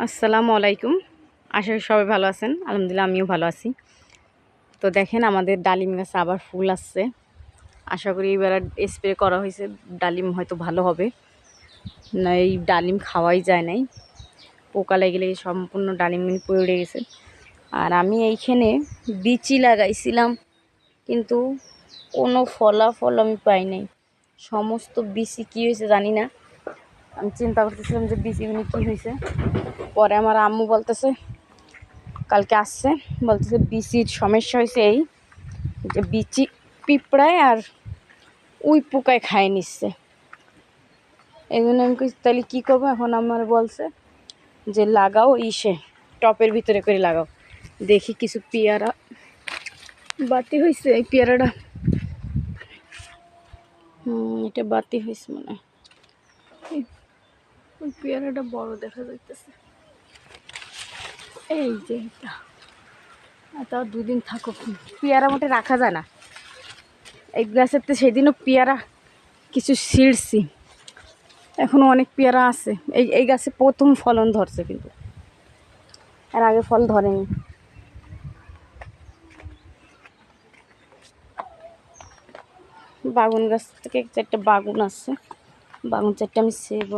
আসসালামু আলাইকুম। আশা করি সবাই ভালো আছেন। আলহামদুলিল্লাহ আমিও ভালো আছি। তো দেখেন আমাদের ডালিম গাছে আবার ফুল আসছে। আশা করি এবার স্প্রে করা হয়েছে, ডালিম হয়তো ভালো হবে। না এই ডালিম খাওয়াই যায় নাই, পোকা লেগে লেগে সম্পূর্ণ ডালিম পড়ে গেছে। আর আমি এইখানে বিচি লাগাইছিলাম, কিন্তু কোনো ফলাফল আমি পাই নাই। সমস্ত বিচি কী হয়েছে জানি না। আমি চিন্তা করতেছিলাম যে বিচিগুলো কী হয়েছে। পরে আমার আম্মু বলতেছে, কালকে আসছে, বলতেছে বিচির সমস্যা হয়েছে এই যে বিচি পিঁপড়ায় আর উই পোকায় খায় নিচ্ছে। এই জন্য আমি তাহলে কী করবো। এখন আমার বলছে যে লাগাও টপের ভিতরে করে লাগাও। দেখি কিছু পেয়ারা বাতি হয়েছে। এই পেয়ারাটা এটা বাতি হয়েছে মনে হয়। ওই পেয়ারাটা বড় দেখা যাইতেছে। এই যে এটা তাও দুদিন থাকুক, পেয়ারা মোটে রাখা যায় না। এই গাছের তো সেদিনও পেয়ারা কিছু ছিঁড়ছি, এখনো অনেক পেয়ারা আছে। এই গাছে প্রথম ফলন ধরছে, কিন্তু এর আগে ফল ধরেনি। বাগুন গাছ থেকে 4টা বাগুন আছে, বাগুন 4টা আমি ছেব।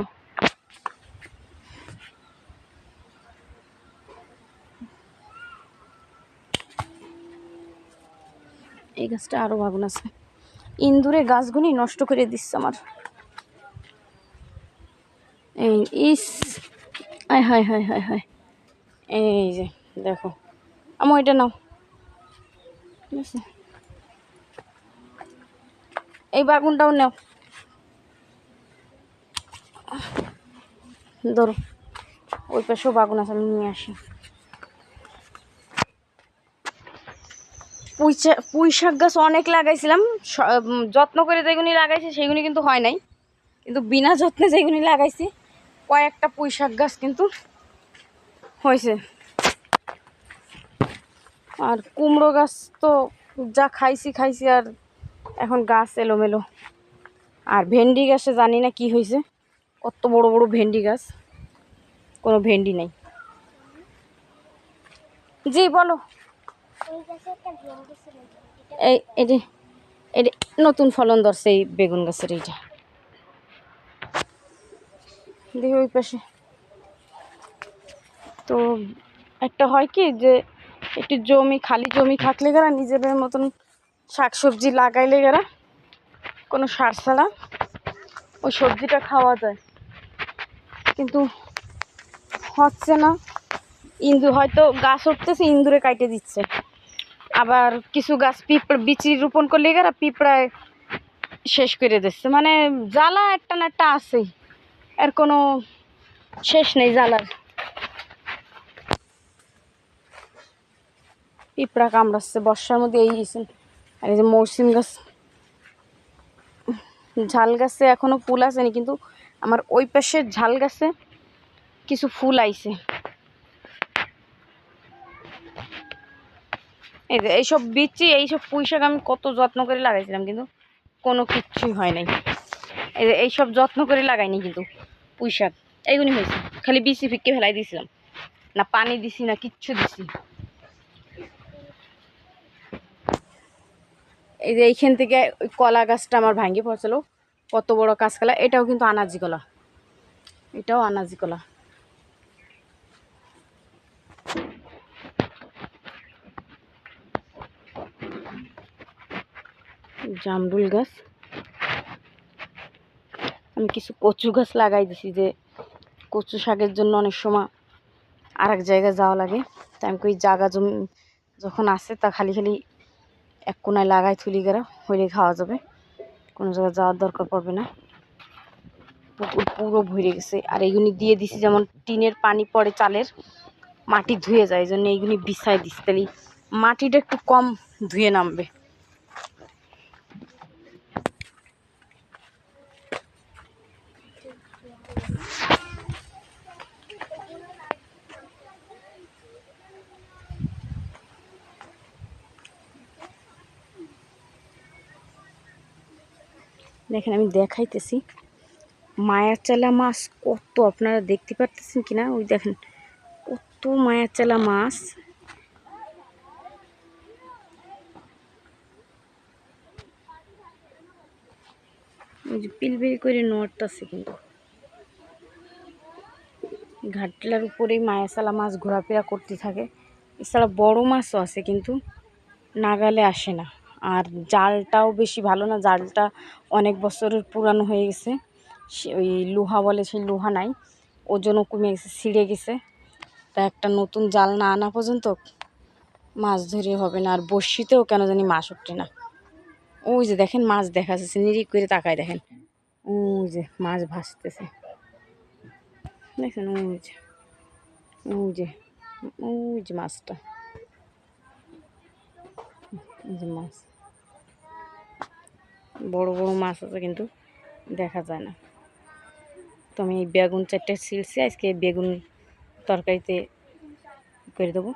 এই গাছটা আরো বাগুন আছে। ইন্দুরে গাছগুলি নষ্ট করে দিচ্ছে আমার। এই ইস, আয় হায় হায় হায় হায়। এই যে দেখো, আমার এটা নাও, ঠিক আছে, এই বাগুনটাও নাও, ধরো। ওই পাশেও বাগুন আছে, আমি নিয়ে আসি। পুঁই শাক গাছ অনেক লাগাইছিলাম, যত্ন করে যেগুলি লাগাইছি সেগুলি কিন্তু হয় নাই। কিন্তু বিনা যত্নে যেগুলি লাগাইছি কয়েকটা পুঁই শাক গাছ কিন্তু হয়েছে। আর কুমড়ো গাছ তো যা খাইছি আর এখন গাছ এলোমেলো। আর ভেন্ডি গাছে জানি না কি হয়েছে, কত বড় বড় ভেন্ডি গাছ, কোনো ভেন্ডি নেই। জি বলো। এই এটি এটি নতুন ফলন ধরছে এই বেগুন গাছের। এইটা দেখি ওই পাশে। তো একটা হয় কি যে একটু খালি জমি থাকলে গেরা নিজেদের মতন শাকসবজি লাগাইলে গেরা কোনো সার ছাড়া ওই সবজিটা খাওয়া যায়, কিন্তু হচ্ছে না। হয়তো গাছ উঠতেছে, ইন্দুরে কাটে দিচ্ছে। আবার কিছু গাছ বিচি রোপণ করলে গেরা পিঁপড়ায় শেষ করে দিচ্ছে। মানে জ্বালা একটা না একটা আছেই, এর কোনো শেষ নেই জ্বালার। পিঁপড়া কামড়াচ্ছে বর্ষার মধ্যে। আর এই যে মৌসুম গাছ, ঝাল গাছে এখনো ফুল আসেনি, কিন্তু আমার ওই পাশের ঝাল গাছে কিছু ফুল আইছে। এই যে এইসব বিচি, এইসব পুঁই শাক আমি কত যত্ন করে লাগাইছিলাম, কিন্তু কোনো কিচ্ছুই হয় নাই। এই যে এইসব যত্ন করে লাগাইনি, কিন্তু পুঁই শাক এইগুলি হয়েছে। খালি বিচি ফিক্কে ফেলাই দিয়েছিলাম, না পানি দিছি না কিচ্ছু দিছি। এই যে এইখান থেকে ওই কলা গাছটা আমার ভাঙে পড়ছিল, কত বড় কাঁচকলা। এটাও কিন্তু আনাজি কলা, এটাও আনাজি কলা। জামরুল গাছ। আমি কিছু কচু গাছ লাগাই দিছি, যে কচু শাকের জন্য অনেক সময় আর এক জায়গায় যাওয়া লাগে। তাই আমি ওই জায়গা জমি যখন আসে তা খালি খালি এক কোনায় লাগাই থুলি গেরা হইলে খাওয়া যাবে, কোনো জায়গায় যাওয়ার দরকার পড়বে না। পুকুর পুরো ভরে গেছে। আর এইগুলি দিয়ে দিছি, যেমন টিনের পানি পড়ে চালের, মাটি ধুয়ে যায়, এই জন্য এইগুলি বিছাই দিছি, তাহলে মাটিটা একটু কম ধুয়ে নামবে। দেখেন আমি দেখাইতেছি, মায়ার চালা মাছ কত, আপনারা দেখতে পারতেছেন কিনা। ওই দেখেন মায়া চেলা মাছ। ওই যে পিলপিল করে নড়তেছে কিন্তু ঘাটলার উপরেই মায়াচালা মাছ ঘোরাফেরা করতে থাকে। এছাড়া বড় মাছও আছে কিন্তু নাগালে আসে না। আর জালটাও বেশি ভালো না, জালটা অনেক বছরের পুরানো হয়ে গেছে। ওই লোহা বলে, সেই লোহা নাই, ওজনও কমে গেছে, ছিঁড়ে গেছে। তা একটা নতুন জাল না আনা পর্যন্ত মাছ ধরে হবে না। আর বড়শিতেও কেন জানি মাছ উঠে না। ওই যে দেখেন মাছ দেখা যাচ্ছে, নিরিখ করে তাকায় দেখেন, ওই যে মাছ ভাসতেছে দেখেন, ওই যে ওই যে ওই যে মাছটা, ওই যে মাছ, বড় বড় মাছ আছে কিন্তু দেখা যায় না। তো আমি এই বেগুন 4টে ছিলছি, আজকে বেগুন তরকারিতে করে দেবো।